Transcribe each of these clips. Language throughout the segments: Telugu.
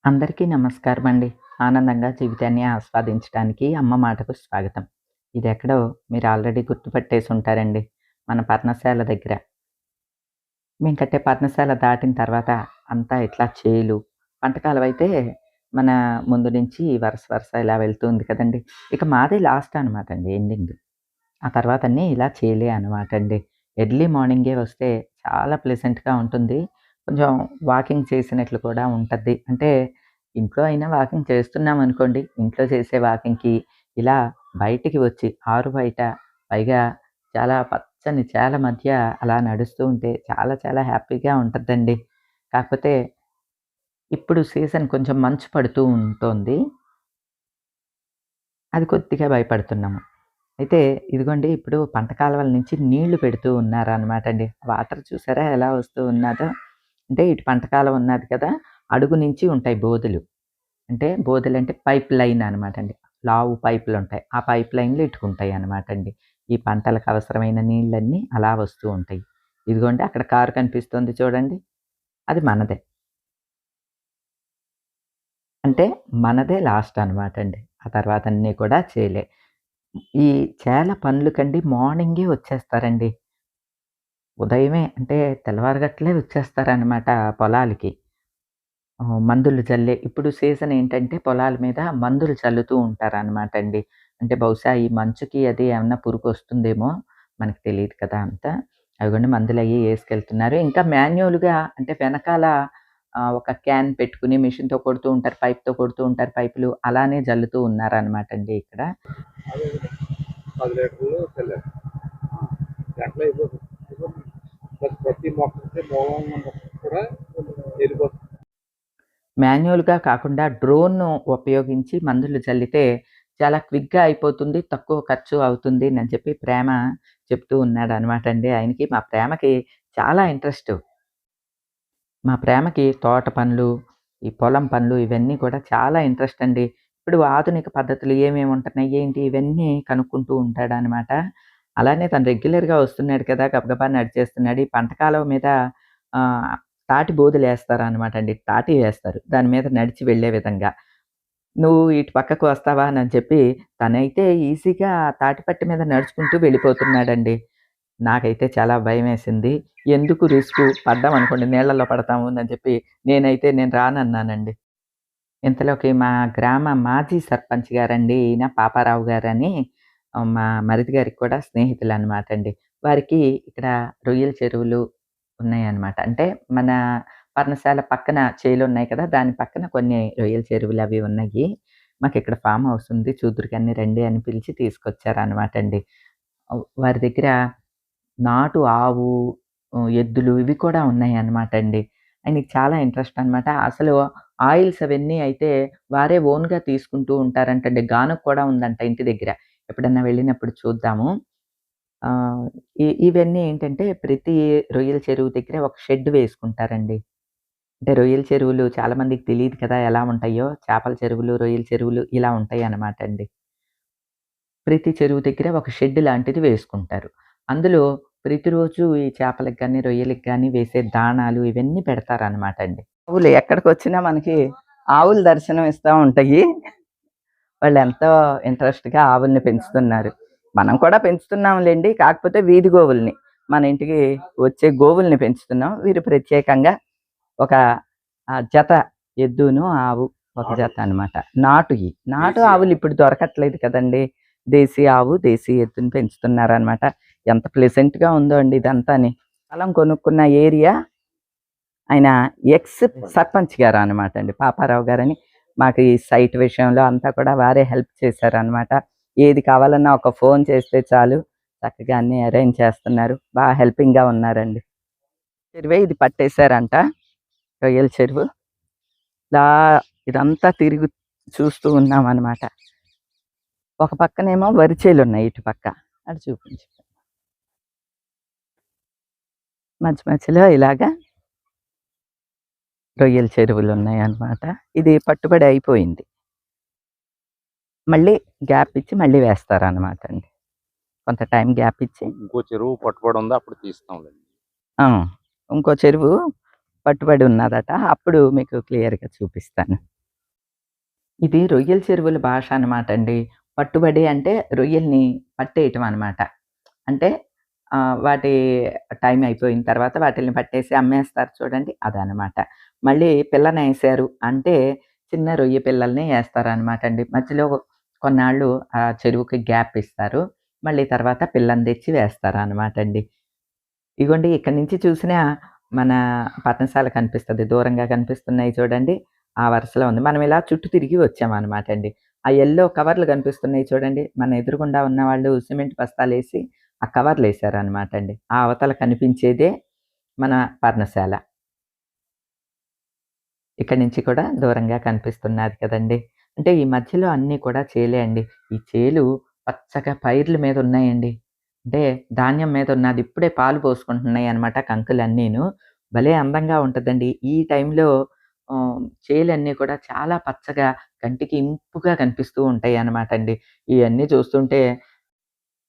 అందరికీ నమస్కారం అండి. ఆనందంగా జీవితాన్ని ఆస్వాదించడానికి అమ్మ మాటకు స్వాగతం. ఇదెక్కడో మీరు ఆల్రెడీ గుర్తుపట్టేసి ఉంటారండి. మన పర్ణశాల దగ్గర. మేము కట్టే పర్ణశాల దాటిన తర్వాత అంతా ఇట్లా చేలు, పంటకాలం అయితే మన ముందు నుంచి వరుస వరుస ఇలా వెళ్తూ ఉంది కదండీ! ఇక మాదే లాస్ట్ అనమాట అండి ఎండింగ్. ఆ తర్వాత అన్నీ ఇలా చేలే అనమాట అండి. ఎర్లీ మార్నింగే వస్తే చాలా ప్లెజెంట్‌గా ఉంటుంది. కొంచెం వాకింగ్ చేసినట్లు కూడా ఉంటది. అంటే ఇంట్లో అయినా వాకింగ్ చేస్తున్నామనుకోండి, ఇంట్లో చేసే వాకింగ్‌కి ఇలా బయటికి వచ్చి ఆరు బయట పైగా చాలా పచ్చని చేల మధ్య అలా నడుస్తూ ఉంటే చాలా చాలా హ్యాపీగా ఉంటదండి. కాకపోతే ఇప్పుడు సీజన్ కొంచెం మంచు పడుతూ ఉంటోంది. అది కొద్దిగా భయపడుతున్నాము. అయితే ఇదిగోండి ఇప్పుడు పంట కాలువల నుంచి నీళ్లు పెడుతూ ఉన్నారనమాట అండి. వాటర్ చూసారా ఎలా వస్తూ ఉన్నాదో? అంటే ఇటు పంట కాలువ ఉన్నది కదా! అడుగు నుంచి ఉంటాయి బోదెలు. అంటే బోదెలంటే పైప్ లైన్ అనమాట అండి. లావు పైపులుంటాయి. ఆ పైప్ లైన్‌లు ఇటుకుంటాయి అనమాట అండి. ఈ పంటలకు అవసరమైన నీళ్ళన్నీ అలా వస్తూ ఉంటాయి. ఇదిగోండి అక్కడ కారు కనిపిస్తుంది చూడండి. అది మనదే. అంటే మనదే లాస్ట్ అనమాట అండి. ఆ తర్వాత అన్నీ కూడా చేలే. ఈ చేల పనులకండి మార్నింగే వచ్చేస్తారండి. ఉదయమే అంటే తెల్లవారగట్లే వచ్చేస్తారనమాట పొలాలకి. మందులు జల్లే ఇప్పుడు సీజన్ ఏంటంటే పొలాల మీద మందులు చల్లుతూ ఉంటారనమాట అండి. అంటే బహుశా ఈ మంచుకి అది ఏమన్నా పురుగొస్తుందేమో మనకు తెలీదు కదా అంతా. అదిగోండి మందులయ్యి యేసుకెళ్తున్నారు. ఇంకా మాన్యువల్‌గా అంటే వెనకాల ఒక క్యాన్ పెట్టుకొని మెషిన్‌తో కొడుతూ ఉంటారు. పైప్‌తో కొడుతూ ఉంటారు పైపులు. అలానే జల్లుతూ ఉన్నారనమాట అండి ఇక్కడ. అదే 10 లీటర్లు చల్లారు. గంటలో అయిపోతుంది. ప్రతి మొక్కకి మూలం మొక్క కూడా వెళ్ళిపోతుంది. మాన్యువల్‌గా కాకుండా డ్రోన్‌ను ఉపయోగించి మందులు చల్లితే చాలా క్విక్‌గా అయిపోతుంది. తక్కువ ఖర్చు అవుతుంది అని చెప్పి ప్రేమ చెప్తూ ఉన్నాడనమాట అండి. ఆయనకి మా ప్రేమకి చాలా ఇంట్రెస్టు. మా ప్రేమకి తోట పనులు, ఈ పొలం పనులు ఇవన్నీ కూడా చాలా ఇంట్రెస్ట్ అండి. ఇప్పుడు ఆధునిక పద్ధతులు ఏమేమి ఉంటున్నాయి, ఏంటి ఇవన్నీ కనుక్కుంటూ ఉంటాడనమాట. అలానే తను రెగ్యులర్‌గా వస్తున్నాడు కదా! గబగబా నడిచేస్తున్నాడు. ఈ పంట కాలువ మీద ఆహ్, తాటి బోదెలేస్తారనమాట అండి. తాటి వేస్తారు. దాని మీద నడిచి వెళ్ళే విధంగా. "నువ్వు ఇటు పక్కకు వస్తావా?" అని చెప్పి తనైతే ఈజీగా తాటిపట్టు మీద నడుచుకుంటూ వెళ్ళిపోతున్నాడండి. నాకైతే చాలా భయమేసింది. ఎందుకు రిస్కు పడ్డామనుకోండి నీళ్ళలో పడతాము అని చెప్పి నేను రానన్నానండి. ఇంతలోకి మా గ్రామ మాజీ సర్పంచ్ గారండి ఈయన పాపారావు గారని మా మరిది గారికి కూడా స్నేహితులనమాట అండి. వారికి ఇక్కడ రొయ్యల చెరువులు ఉన్నాయన్నమాట. అంటే మన పర్ణశాల పక్కన చేలున్నాయి కదా! దాని పక్కన కొన్ని రొయ్యల చెరువులవి ఉన్నాయి. మాకిక్కడ ఫార్మ్ హౌస్ ఉంది. చూద్దురు గాని రండి అని పిలిచి తీసుకొచ్చారనమాట అండి. వారి దగ్గర నాటు ఆవు, ఎద్దులు ఇవి కూడా ఉన్నాయన్నమాట అండి. ఆయనకి చాలా ఇంట్రెస్ట్ అనమాట. అసలు ఆయిల్స్ అవన్నీ అయితే వారే ఓన్‌గా తీసుకుంటూ ఉంటారంటండి. గానుగ కూడా ఉందంట ఇంటి దగ్గర. ఎప్పుడన్నా వెళ్ళినప్పుడు చూద్దాము. ఆహ్, ఇవన్నీ ఏంటంటే ప్రతి రొయ్యల చెరువు దగ్గర ఒక షెడ్ వేసుకుంటారండి. అంటే రొయ్యల చెరువులు చాలా మందికి తెలీదు కదా! ఎలా ఉంటాయో. చేపల చెరువులు, రొయ్యల చెరువులు ఇలా ఉంటాయన్నమాట అండి. ప్రతి చెరువు దగ్గర ఒక షెడ్ లాంటిది వేసుకుంటారు. అందులో ప్రతిరోజు ఈ చేపలకి గాని, రొయ్యలకి గాని వేసే దాణాలు ఇవన్నీ పెడతారనమాట అండి. ఆవులు ఎక్కడికొచ్చినా మనకి ఆవులు దర్శనం ఇస్తా ఉంటాయి. వాళ్ళెంతో ఇంట్రెస్ట్‌గా ఆవుల్ని పెంచుతున్నారు. మనం కూడా పెంచుతున్నాంలెండి. కాకపోతే వీధి గోవుల్ని. మన ఇంటికి వచ్చే గోవుల్ని పెంచుతున్నాం. వీరు ప్రత్యేకంగా ఒక జత ఎద్దును, ఆవు ఒక జత అనమాట. నాటుయి. నాటు ఆవులు ఇప్పుడు దొరకట్లేదు కదండీ! దేశీ ఆవు, దేశీ ఎద్దుని పెంచుతున్నారనమాట. ఎంత ప్లెజెంట్‌గా ఉందో అండి ఇదంతాని. స్థలం కొనుక్కున్న ఏరియా ఆయన ఎక్స్ సర్పంచ్ గారనమాట అండి. పాపారావు గారని. మాకు ఈ సైట్ విషయంలో అంతా కూడా వారే హెల్ప్ చేశారనమాట. ఏది కావాలన్నా ఒక ఫోన్ చేస్తే చాలు చక్కగా అన్నీ అరేంజ్ చేస్తున్నారు. హెల్పింగ్‌గా ఉన్నారండి. చెరువే ఇది పట్టేసారంట. రొయ్యల చెరువు. ఇలా ఇదంతా తిరిగి చూస్తూ ఉన్నామనమాట. ఒక పక్కనేమో వరి చేలున్నాయి ఇటు పక్క. అటు చూపించు. మధ్య మధ్యలో ఇలాగా రొయ్యల చెరువులున్నాయనమాట. ఇది పట్టుబడి అయిపోయింది. మళ్ళీ గ్యాప్ ఇచ్చి మళ్ళీ వేస్తారనమాట అండి. కొంత టైం గ్యాప్ ఇచ్చి ఇంకో చెరువు పట్టుబడి ఉందో అప్పుడు తీస్తాంలేండి. ఆ! ఇంకో చెరువు పట్టుబడి ఉన్నదట. అప్పుడు మీకు క్లియర్‌గా చూపిస్తాను. ఇది రొయ్యల చెరువుల భాష అనమాట అండి. పట్టుబడి అంటే రొయ్యల్ని పట్టేయటం అనమాట. అంటే వాటి టైం అయిపోయిన తర్వాత వాటిల్ని పట్టేసి అమ్మేస్తారు చూడండి అదనమాట. మళ్ళీ పిల్లనేశారు అంటే చిన్న రొయ్య పిల్లల్ని ఏస్తారనమాట అండి. మధ్యలో కొన్నాళ్ళు ఆ చెరువుకి గ్యాప్ ఇస్తారు. మళ్ళీ తర్వాత పిల్లని తెచ్చి వేస్తారనమాట అండి. ఇగోండి ఇక్కడి నుంచి చూసినా మన పర్ణశాల కనిపిస్తది. దూరంగా కనిపిస్తున్నాయి చూడండి. ఆ వరుసలో ఉంది. మనం ఇలా చుట్టూ తిరిగి వచ్చామనమాట అండి. ఆ యెల్లో కవర్లు కనిపిస్తున్నాయి చూడండి. మన ఎదురుగుండా ఉన్నవాళ్ళు సిమెంట్ బస్తాలేసి ఆ కవర్లేసారనమాట అండి. ఆ అవతల కనిపించేదే మన పర్ణశాల. ఇక్కడి నుంచి కూడా దూరంగా కనిపిస్తున్నది కదండీ! అంటే ఈ మధ్యలో అన్నీ కూడా చేలే అండి. ఈ చేలు పచ్చగా పైర్ల మీద ఉన్నాయండి. అంటే ధాన్యం మీద ఉన్నది. ఇప్పుడే పాలు పోసుకుంటున్నాయన్నమాట కంకులన్నీను. భలే అందంగా ఉంటదండి. ఈ టైంలో చేలన్నీ కూడా చాలా పచ్చగా కంటికి ఇంపుగా కనిపిస్తూ ఉంటాయన్నమాట అండి. ఇయన్నీ చూస్తుంటే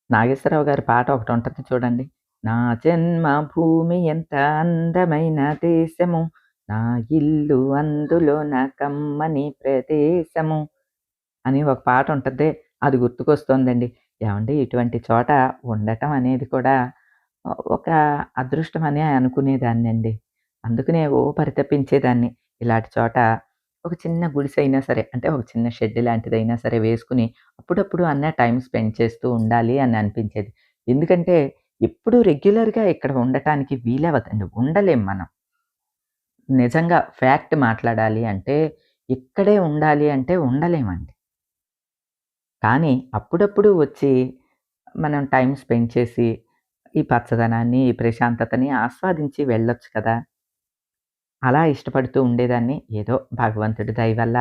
నాగేశ్వరరావు గారి పాట ఒకటుంటది చూడండి. నా జన్మభూమి ఎంత అందమైన దేశము, నా ఇల్లు అందులోన కమ్మని ప్రదేశము అని ఒక పాటుంటది. అది గుర్తుకొస్తోందండి. ఏవండీ ఇటువంటి చోట ఉండటం అనేది కూడా ఒక అదృష్టం అనే అనుకునేదాన్నండి. అందుకనే పరితపించేదాన్ని. ఇలాంటి చోట ఒక చిన్న గుడిసైనా సరే, అంటే ఒక చిన్న షెడ్ లాంటిదైనా సరే వేసుకొని అప్పుడప్పుడు టైమ్ స్పెండ్ చేస్తూ ఉండాలి అని అనిపించేది. ఎందుకంటే ఎప్పుడూ రెగ్యులర్‌గా ఇక్కడ ఉండటానికి వీలవ్వదండి. ఉండలేం మనం. నిజంగా ఫ్యాక్ట్ మాట్లాడాలి అంటే ఇక్కడే ఉండాలి అంటే ఉండలేమండి. కానీ అప్పుడప్పుడు వచ్చి మనం టైమ్ స్పెండ్ చేసి ఈ పచ్చదనాన్ని, ఈ ప్రశాంతతని ఆస్వాదించి వెళ్ళొచ్చు కదా! అలా ఇష్టపడుతూ ఉండేదాన్ని. ఏదో భగవంతుడి దయ వల్ల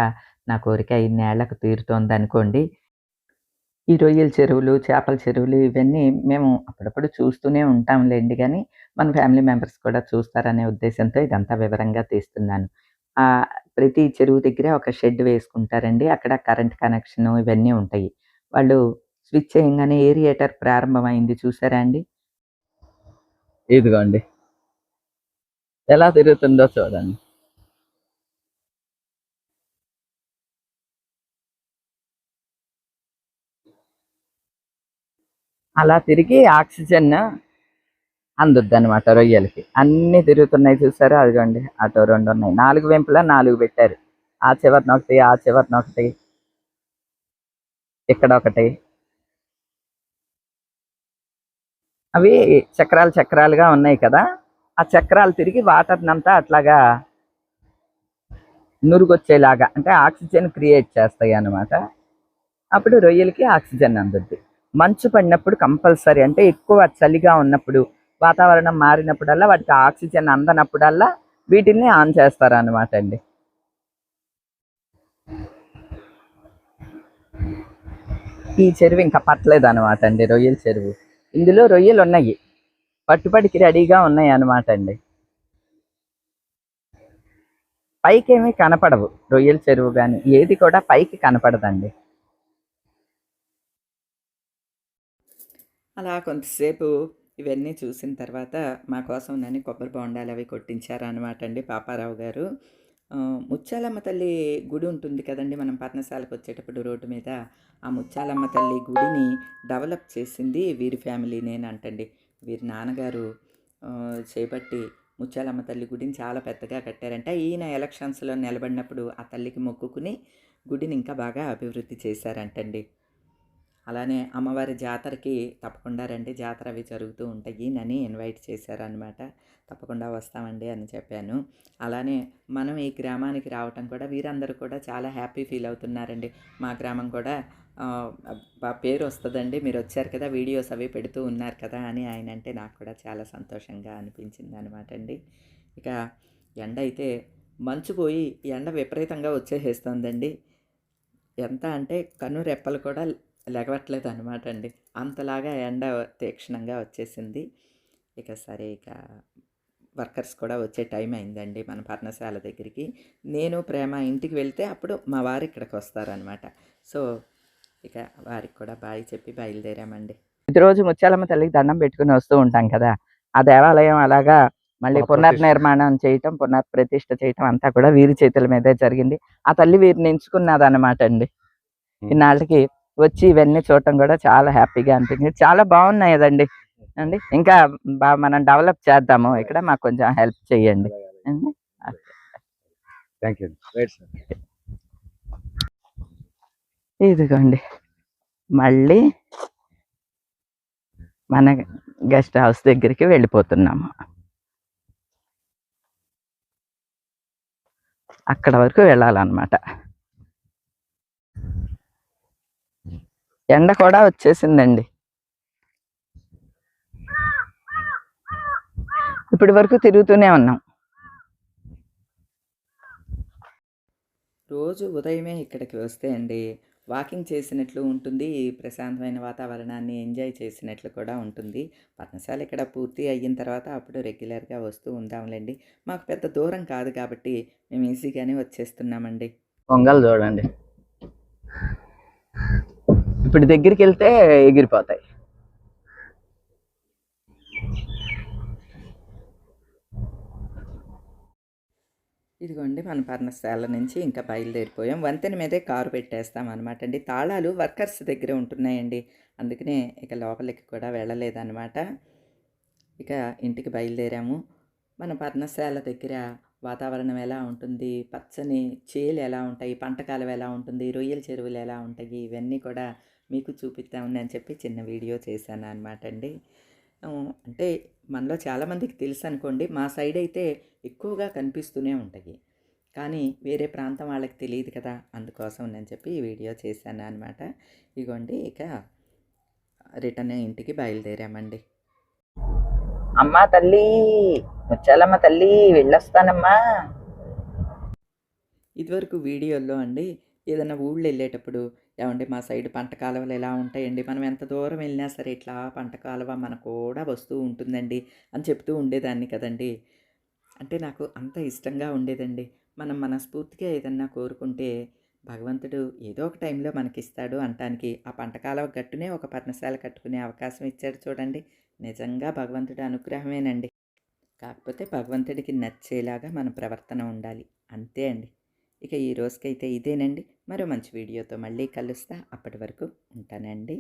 నా కోరిక ఇన్నేళ్లకు తీరుతోందనుకోండి. ఈ రొయ్యల చెరువులు, చేపల చెరువులు ఇవన్నీ మేము అప్పుడప్పుడు చూస్తూనే ఉంటాంలెండి గానీ, మన ఫ్యామిలీ మెంబర్స్ కూడా చూస్తారనే ఉద్దేశ్యంతో ఇదంతా వివరంగా తీస్తున్నాను. ప్రతి చెరువు దగ్గర ఒక షెడ్ వేసుకుంటారండి. అక్కడ కరెంట్ కనెక్షను ఇవన్నీ ఉంటాయి. వాళ్ళు స్విచ్ చేయంగానే ఏరియేటర్ ప్రారంభమైంది చూసారా అండి? ఇదిగోండి. ఎలా తిరుగుతుందో చూడండి. అలా తిరిగి ఆక్సిజన్ అందుద్దనమాట రొయ్యలకి. అన్నీ తిరుగుతున్నాయి చూసారా? అదిగోండి అటో 2 ఉన్నాయి. 4 వైపులా 4 పెట్టారు. ఆ చివరనొకటి, ఆ చివరనొకటి, ఇక్కడొకటి. అవి చక్రాలు చక్రాలుగా ఉన్నాయి కదా! ఆ చక్రాలు తిరిగి వాటర్‌నంతా అట్లాగా నురుగొచ్చేలాగా అంటే ఆక్సిజన్ క్రియేట్ చేస్తాయన్నమాట. అప్పుడు రొయ్యలకి ఆక్సిజన్ అందుద్ది. మంచు పడినప్పుడు కంపల్సరీ అంటే ఎక్కువ చలిగా ఉన్నప్పుడు, వాతావరణం మారినప్పుడల్లా వాటికి ఆక్సిజన్ అందనప్పుడల్లా వీటిల్ని ఆన్ చేస్తారనమాట అండి. ఈ చెరువు ఇంకా పట్టలేదనమాట అండి రొయ్యల చెరువు. ఇందులో రొయ్యలున్నయి. పట్టుబడికి రెడీగా ఉన్నాయన్నమాట అండి. పైకేమీ కనపడవు. రొయ్యల చెరువు గాని, ఏది కూడా పైకి కనపడదండి. అలా కొంతసేపు ఇవన్నీ చూసిన తర్వాత మా కోసంనని కొబ్బరి బొండాలవి కొట్టించారనమాట అండి పాపారావు గారు. ముత్యాలమ్మ తల్లి గుడి ఉంటుంది కదండీ! మనం పర్ణశాలకొచ్చేటప్పుడు రోడ్డు మీద. ఆ ముత్యాలమ్మ తల్లి గుడిని డెవలప్ చేసింది వీరి ఫ్యామిలీనేనంటండి. వీరి నాన్నగారు చేపట్టి ముత్యాలమ్మ తల్లి గుడిని చాలా పెద్దగా కట్టారంట. ఈయన ఎలక్షన్స్‌లో నిలబడినప్పుడు ఆ తల్లికి మొక్కుకుని గుడిని ఇంకా బాగా అభివృద్ధి చేశారంటండి. అలానే అమ్మవారి జాతరకి తప్పకుండా రండి. జాతర అవి జరుగుతూ ఉంటాయి. నన్ను ఇన్వైట్ చేశారనమాట. తప్పకుండా వస్తామండి అని చెప్పాను. అలానే మనం ఈ గ్రామానికి రావటం కూడా వీరందరూ కూడా చాలా హ్యాపీ ఫీల్ అవుతున్నారండి. మా గ్రామం కూడా పేరు వస్తుందండి. మీరు వచ్చారు కదా! వీడియోస్ అవి పెడుతూ ఉన్నారు కదా! అని ఆయన అంటే నాకు కూడా చాలా సంతోషంగా అనిపించింది అనమాట అండి. ఇక ఎండ అయితే మంచు పోయి ఎండ విపరీతంగా వచ్చేసేస్తోందండి. ఎంత అంటే కనురెప్పలు కూడా లెగవట్లేదనమాట అండి. అంతలాగా ఎండ తీక్షణంగా వచ్చేసింది. ఇక సరే వర్కర్స్ కూడా వచ్చే టైం అయిందండి మన పర్ణశాల దగ్గరికి. నేను, ప్రేమ ఇంటికి వెళ్తే అప్పుడు మా వారు ఇక్కడికొస్తారనమాట. సో, ఇక వారికి కూడా బాయ్ చెప్పి బయలుదేరామండి. ప్రతిరోజు ముత్యాలమ్మ తల్లికి దండం పెట్టుకొని వస్తూ ఉంటాం కదా! ఆ దేవాలయం అలాగా మళ్ళీ పునఃప్రతిష్ఠ. పునర్నిర్మాణం చేయటం, పునఃప్రతిష్ఠ చేయటం అంతా కూడా వీరి చేతుల మీదే జరిగింది. ఆ తల్లి వీరిని ఎంచుకున్నదన్నమాట అండి. ఇన్నాళ్ళకి వచ్చి ఇవన్నీ చూడటం కూడా చాలా హ్యాపీగా అనిపించింది. చాలా బాగున్నాయి కదండి అండి. ఇంకా మనం డెవలప్ చేద్దాము. ఇక్కడ మాకు కొంచెం హెల్ప్ చేయండి అండి. Thank you. Right sir. ఇదిగోండి మళ్ళీ మన గెస్ట్ హౌస్ దగ్గరికి వెళ్ళిపోతున్నాము. అక్కడ వరకు వెళ్ళాలన్నమాట. ఎండ కూడా వచ్చేసిందండి. ఇప్పటి వరకు తిరుగుతూనే ఉన్నాం. రోజు ఉదయమే ఇక్కడికి వస్తే అండి వాకింగ్ చేసినట్లు ఉంటుంది, ప్రశాంతమైన వాతావరణాన్ని ఎంజాయ్ చేసినట్లు కూడా ఉంటుంది. పర్ణశాల ఇక్కడ పూర్తి అయిన తర్వాత అప్పుడు రెగ్యులర్గా వస్తూ ఉందాంలేండి. మాకు పెద్ద దూరం కాదు కాబట్టి మేము ఈజీగానే వచ్చేస్తున్నామండి. పొంగల్ చూడండి, ఇప్పుడు దగ్గరికి వెళ్తే ఎగిరిపోతాయి. ఇదిగోండి మన పర్ణశాల నుంచి ఇంకా బయలుదేరిపోయాం. వంతెన మీదే కారు పెట్టేస్తాం అనమాట అండి. తాళాలు వర్కర్స్ దగ్గర ఉంటున్నాయండి, అందుకనే ఇక లోపలికి కూడా వెళ్ళలేదన్నమాట. ఇక ఇంటికి బయలుదేరాము. మన పర్ణశాల దగ్గర వాతావరణం ఎలా ఉంటుంది, పచ్చని చేలు ఎలా ఉంటాయి, పంట కాలువ ఎలా ఉంటుంది, రొయ్యల చెరువులు ఎలా ఉంటాయి, ఇవన్నీ కూడా మీకు చూపిద్దామని అని చెప్పి చిన్న వీడియో చేశాను అనమాట అండి. అంటే మనలో చాలామందికి తెలుసు అనుకోండి, మా సైడ్ అయితే ఎక్కువగా కనిపిస్తూనే ఉంటాయి, కానీ వేరే ప్రాంతం వాళ్ళకి తెలియదు కదా, అందుకోసం నేను చెప్పి ఈ వీడియో చేశాను అనమాట. ఇగోండి ఇక రిటర్న్ ఇంటికి బయలుదేరామండి. అమ్మా తల్లి, ముచ్చాలమ్మ తల్లి, వెళ్ళొస్తానమ్మా. ఇదివరకు వీడియోల్లో అండి ఏదైనా ఊళ్ళు వెళ్ళేటప్పుడు, ఏమంటే మా సైడ్ పంట కాలువలు ఎలా ఉంటాయండి, మనం ఎంత దూరం వెళ్ళినా సరే ఇట్లా పంట కాలువ మనకు కూడా వస్తూ ఉంటుందండి అని చెప్తూ ఉండేదాన్ని కదండి. అంటే నాకు అంత ఇష్టంగా ఉండేదండి. మనం మనస్ఫూర్తిగా ఏదన్నా కోరుకుంటే భగవంతుడు ఏదో ఒక టైంలో మనకిస్తాడు అనటానికి ఆ పంట కాలువ గట్టునే ఒక పర్ణశాల కట్టుకునే అవకాశం ఇచ్చాడు చూడండి. నిజంగా భగవంతుడి అనుగ్రహమేనండి. కాకపోతే భగవంతుడికి నచ్చేలాగా మన ప్రవర్తన ఉండాలి, అంతే అండి. ఇక ఈ రోజుకైతే ఇదేనండి. మరో మంచి వీడియోతో మళ్ళీ కలుస్తా. అప్పటి వరకు ఉంటానండి.